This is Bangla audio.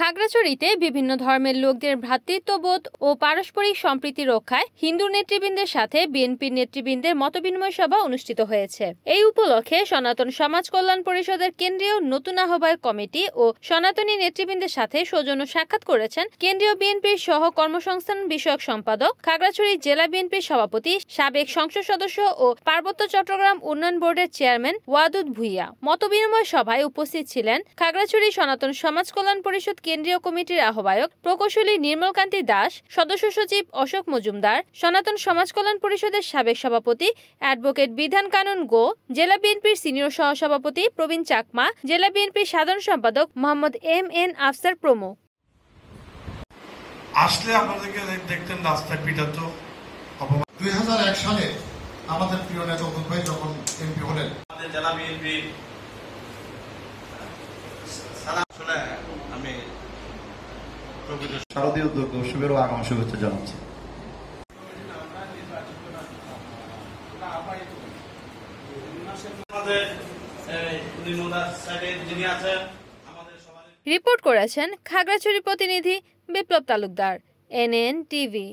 খাগড়াছড়িতে বিভিন্ন ধর্মের লোকদের ভ্রাতৃত্ববোধ ও পারস্পরিক সম্প্রীতি রক্ষায় হিন্দু নেতৃবৃন্দের সাথে বিএনপির নেতৃবৃন্দের মতবিনিময় সভা অনুষ্ঠিত হয়েছে। এই উপলক্ষে সনাতন সমাজ কল্যাণ পরিষদের কেন্দ্রীয় নতুন আহ্বায়ক কমিটি ও সনাতনী নেতৃবৃন্দের সাথে সৌজন্য সাক্ষাৎ করেছেন কেন্দ্রীয় বিএনপির সহ কর্মসংস্থান বিষয়ক সম্পাদক, খাগড়াছড়ি জেলা বিএনপির সভাপতি, সাবেক সংসদ সদস্য ও পার্বত্য চট্টগ্রাম উন্নয়ন বোর্ডের চেয়ারম্যান ওয়াদুদ ভুইয়া। মতবিনিময় সভায় উপস্থিত ছিলেন খাগড়াছড়ি সনাতন সমাজ কল্যাণ পরিষদ কেন্দ্রীয় কমিটির আহ্বায়ক প্রকৌশলী নির্মলকান্তি দাস, সদস্য সচিব অশোক মজুমদার, সনাতন সমাজ কল্যাণ পরিষদের সাবেক সভাপতি অ্যাডভোকেট বিধান কানন গো, জেলা বিএনপির সিনিয়র সহসভাপতি প্রবীণ চাকমা, জেলা বিএনপির সাধারণ সম্পাদক মোহাম্মদ এম.এন. আফসার প্রমুখ। আসলে আপনাদেরকে দেখতেন রাস্তায় পিটাতো। 2001 সালে আমাদের প্রিয় নেতা অতুল ভাই যখন এমপি হলেন, আমাদের জেলা বিএনপি আমি শারদীয় উদ্যোগ শুভেরও আগাম শুভেচ্ছা জানাচ্ছি। রিপোর্ট করেছেন খাগড়াছড়ি প্রতিনিধি বিপ্লব তালুকদার, NN টিভি।